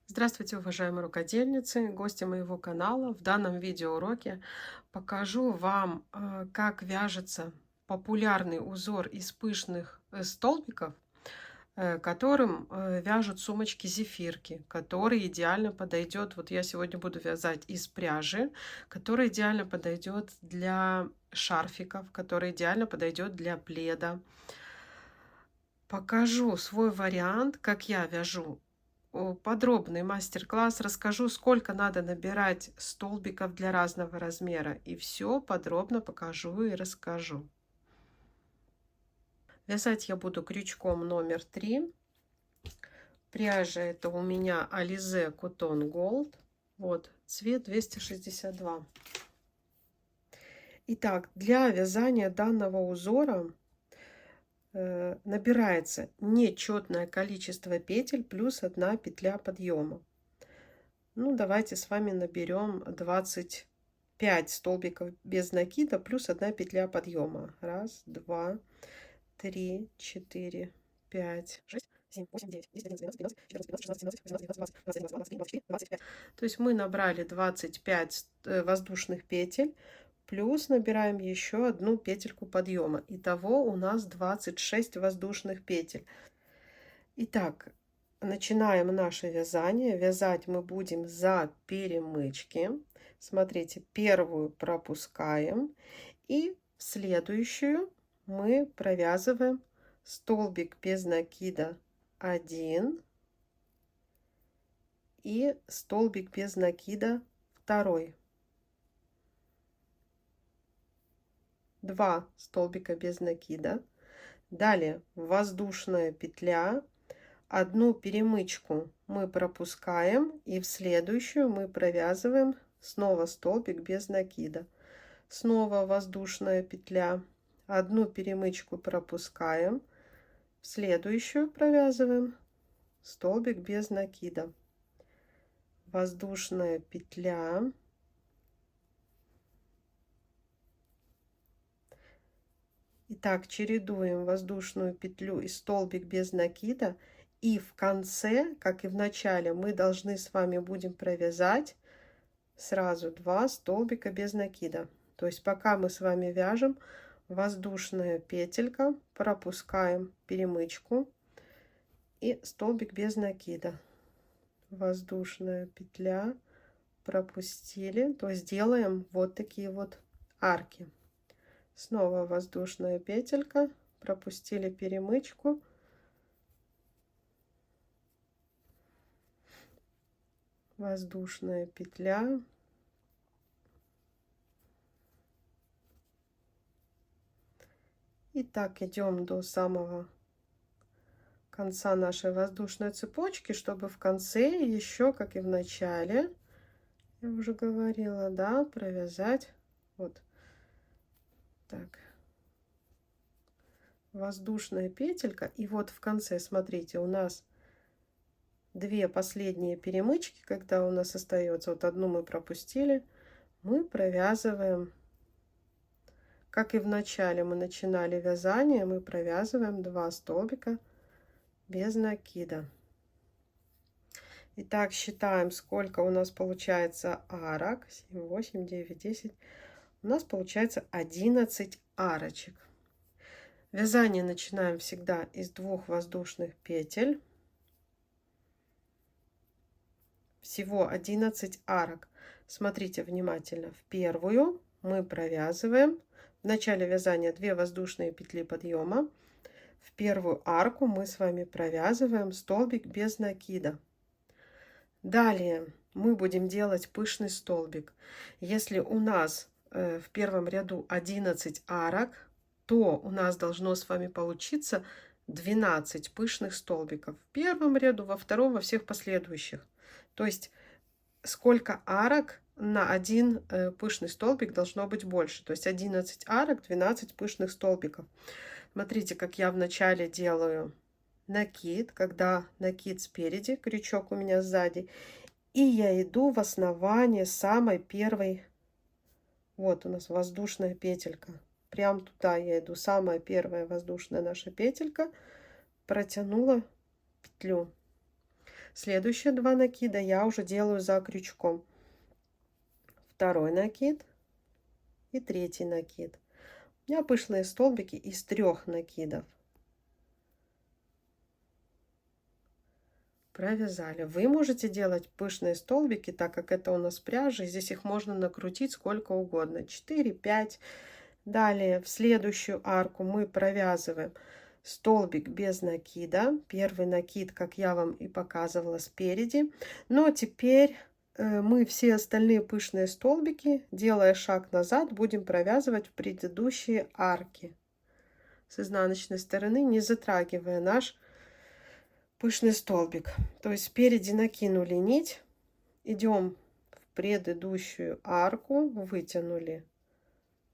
Здравствуйте, уважаемые рукодельницы, гости моего канала. В данном видеоуроке покажу вам, как вяжется популярный узор из пышных столбиков, которым вяжут сумочки-зефирки, который идеально подойдет. Вот я сегодня буду вязать из пряжи, который идеально подойдет для шарфиков, который идеально подойдет для пледа. Покажу свой вариант, как я вяжу подробный мастер-класс, расскажу, сколько надо набирать столбиков для разного размера. И все подробно покажу и расскажу. Вязать я буду крючком номер 3. Пряжа это у меня Alize Cotton Gold. Вот, цвет 262. Итак, для вязания данного узора набирается нечетное количество петель плюс 1 петля подъема. Ну, давайте с вами наберем 25 столбиков без накида плюс 1 петля подъема. Раз, два, три, четыре, пять, шесть, семь, восемь, девять, 10, 11, 12, 13, 14, 15, 16, 17, 18, 19, 20, 21, 22, 23, 24, 25. То есть мы набрали 25 воздушных петель, плюс набираем еще одну петельку подъема. Итого у нас 26 воздушных петель. Итак, начинаем наше вязание. Вязать мы будем за перемычки. Смотрите, первую пропускаем и в следующую мы провязываем столбик без накида 1 и столбик без накида 2. 2 столбика без накида. Далее воздушная петля. Одну перемычку мы пропускаем и в следующую мы провязываем снова столбик без накида. Снова воздушная петля. Одну перемычку пропускаем, в следующую провязываем столбик без накида. Воздушная петля. Итак, чередуем воздушную петлю и столбик без накида. И в конце, как и в начале, мы должны с вами будем провязать сразу 2 столбика без накида. То есть пока мы с вами вяжем, воздушная петелька, пропускаем перемычку и столбик без накида. Воздушная петля, пропустили, то есть делаем вот такие вот арки. Снова воздушная петелька, пропустили перемычку. Воздушная петля. И так идем до самого конца нашей воздушной цепочки, чтобы в конце еще, как и в начале, я уже говорила, да, провязать вот так. Воздушная петелька. И вот в конце, смотрите, у нас 2 последние перемычки, когда у нас остается, вот одну мы пропустили, мы провязываем, как и в начале мы начинали вязание, мы провязываем 2 столбика без накида. Итак, считаем, сколько у нас получается арок. 7, 8, 9, 10. У нас получается 11 арочек. Вязание начинаем всегда из 2 воздушных петель. Всего 11 арок. Смотрите внимательно. В первую мы провязываем в начале вязания 2 воздушные петли подъема. В первую арку мы с вами провязываем столбик без накида. Далее мы будем делать пышный столбик. Если у нас в первом ряду 11 арок, то у нас должно с вами получиться 12 пышных столбиков. В первом ряду, во втором, во всех последующих. То есть сколько арок на один пышный столбик должно быть больше. То есть 11 арок, 12 пышных столбиков. Смотрите, как я вначале делаю накид, когда накид спереди, крючок у меня сзади. И я иду в основание самой первой. Вот у нас воздушная петелька. Прям туда я иду. Самая первая воздушная наша петелька. Протянула петлю. Следующие 2 накида я уже делаю за крючком. Второй накид и третий накид. У меня пышные столбики из 3 накидов. Провязали. Вы можете делать пышные столбики, так как это у нас пряжа, и здесь их можно накрутить сколько угодно. 4, 5. Далее в следующую арку мы провязываем столбик без накида. Первый накид, как я вам и показывала, спереди. Но теперь мы все остальные пышные столбики, делая шаг назад, будем провязывать в предыдущие арки с изнаночной стороны, не затрагивая наш пышный столбик. То есть спереди накинули нить, идем в предыдущую арку, вытянули.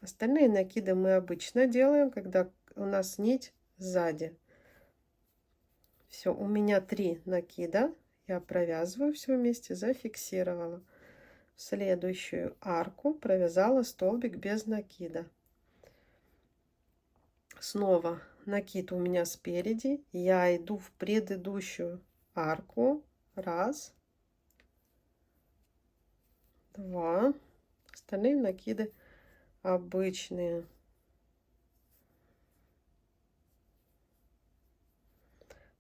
Остальные накиды мы обычно делаем, когда у нас нить сзади. Все, у меня 3 накида. Я провязываю все вместе, зафиксировала. В следующую арку провязала столбик без накида. Снова накид у меня спереди. Я иду в предыдущую арку. Раз. 2. Остальные накиды обычные.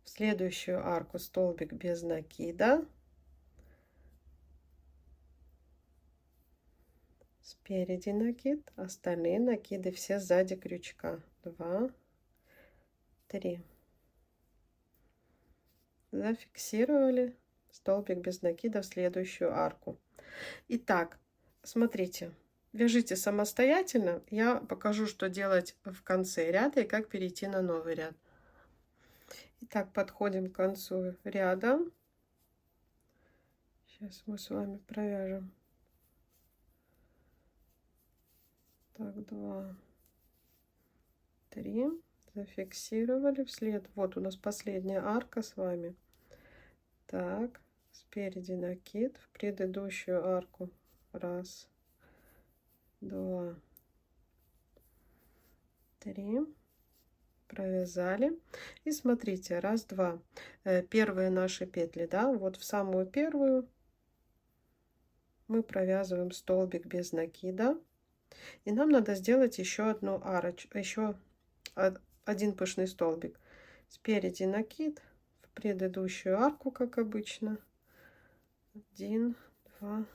В следующую арку столбик без накида. Спереди накид, остальные накиды все сзади крючка. 2, 3. Зафиксировали столбик без накида в следующую арку. Итак, смотрите, вяжите самостоятельно. Я покажу, что делать в конце ряда и как перейти на новый ряд. Итак, подходим к концу ряда. Сейчас мы с вами провяжем. Так, 2, 3. Зафиксировали вслед. Вот у нас последняя арка с вами. Так, спереди накид в предыдущую арку. Раз, 2, 3. Провязали. И смотрите, раз, два. Первые наши петли, да, вот в самую первую мы провязываем столбик без накида. И нам надо сделать еще одну арочку, еще один пышный столбик. Спереди накид в предыдущую арку, как обычно. 1, 2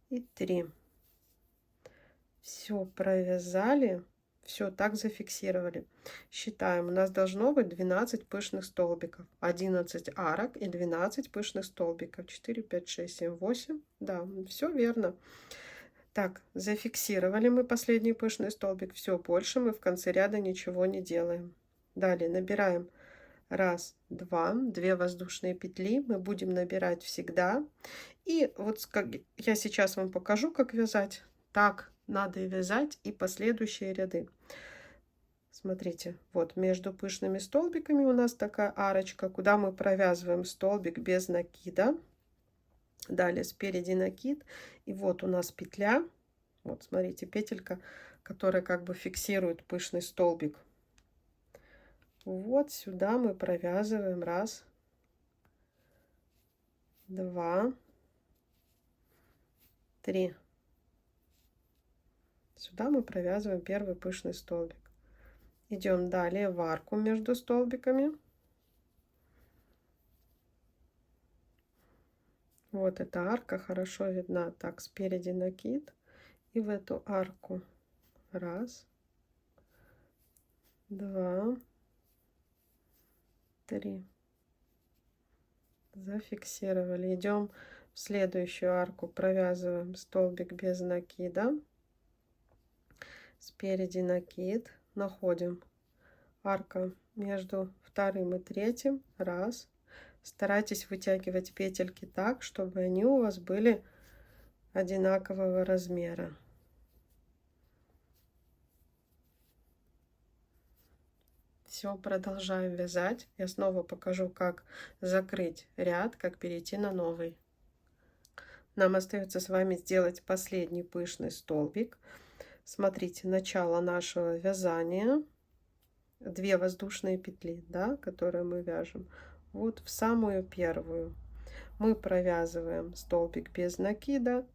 и 3. Все провязали. Все так зафиксировали. Считаем, у нас должно быть 12 пышных столбиков, 11 арок и 12 пышных столбиков. 4, 5, 6, 7, 8. Да, все верно. Так, зафиксировали мы последний пышный столбик. Все, больше мы в конце ряда ничего не делаем. Далее набираем 1, 2, 2 воздушные петли. Мы будем набирать всегда. И вот как я сейчас вам покажу, как вязать, так надо и вязать и последующие ряды. Смотрите, вот между пышными столбиками у нас такая арочка, куда мы провязываем столбик без накида. Далее спереди накид, и вот у нас петля. Вот смотрите, петелька, которая как бы фиксирует пышный столбик. Вот сюда мы провязываем 1, 2, 3. Сюда мы провязываем первый пышный столбик. Идем далее в арку между столбиками. Вот эта арка хорошо видна. Так, спереди накид. И в эту арку 1, 2, 3. Зафиксировали. Идем в следующую арку, провязываем столбик без накида. Спереди накид. Находим арка между вторым и третьим. 1. Старайтесь вытягивать петельки так, чтобы они у вас были одинакового размера. Все, продолжаем вязать. Я снова покажу, как закрыть ряд, как перейти на новый. Нам остается с вами сделать последний пышный столбик. Смотрите, начало нашего вязания. 2 воздушные петли, да, которые мы вяжем. вот в самую первую. Мы провязываем столбик без накида.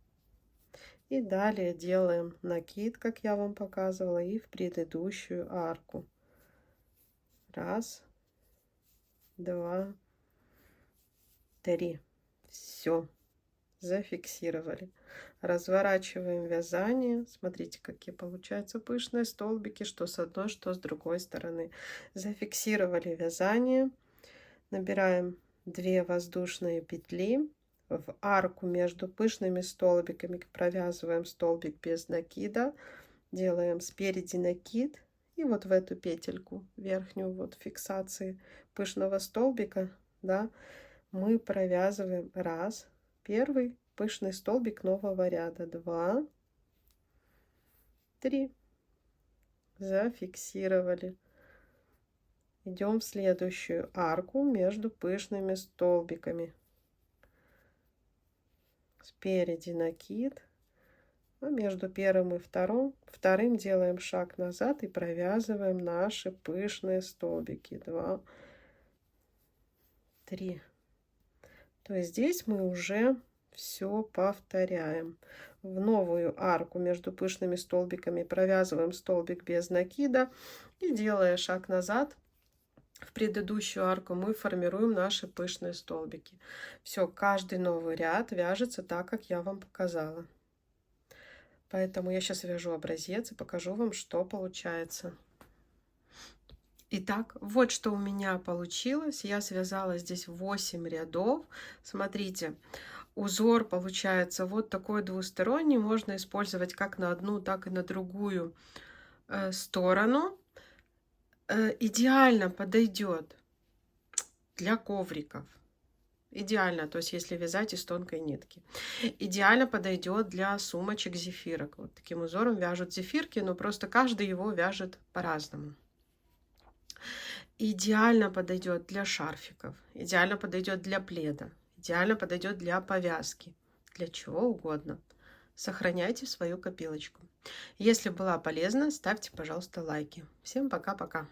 И далее делаем накид, как я вам показывала, и в предыдущую арку. Раз, два, три. Все, зафиксировали. Разворачиваем вязание. Смотрите, какие получаются пышные столбики, что с одной, что с другой стороны. Зафиксировали вязание. Набираем 2 воздушные петли. В арку между пышными столбиками провязываем столбик без накида. Делаем спереди накид. И вот в эту петельку, верхнюю вот фиксации пышного столбика, да, мы провязываем раз, первый пышный столбик нового ряда, 2, 3, зафиксировали. Идем в следующую арку между пышными столбиками. Спереди накид, а между первым и вторым делаем шаг назад и провязываем наши пышные столбики. 2, 3. То есть здесь мы уже все повторяем. В новую арку между пышными столбиками провязываем столбик без накида и, делая шаг назад, в предыдущую арку мы формируем наши пышные столбики. Все, каждый новый ряд вяжется так, как я вам показала. Поэтому я сейчас вяжу образец и покажу вам, что получается. Итак, вот что у меня получилось. Я связала здесь 8 рядов. Смотрите, узор получается вот такой двусторонний. Можно использовать как на одну, так и на другую сторону. Идеально подойдет для ковриков. Идеально, то есть если вязать из тонкой нитки. Идеально подойдет для сумочек, зефирок. Вот таким узором вяжут зефирки, но просто каждый его вяжет по-разному. Идеально подойдет для шарфиков, идеально подойдет для пледа, идеально подойдет для повязки, для чего угодно. Сохраняйте свою копилочку. Если была полезна, ставьте, пожалуйста, лайки. Всем пока-пока.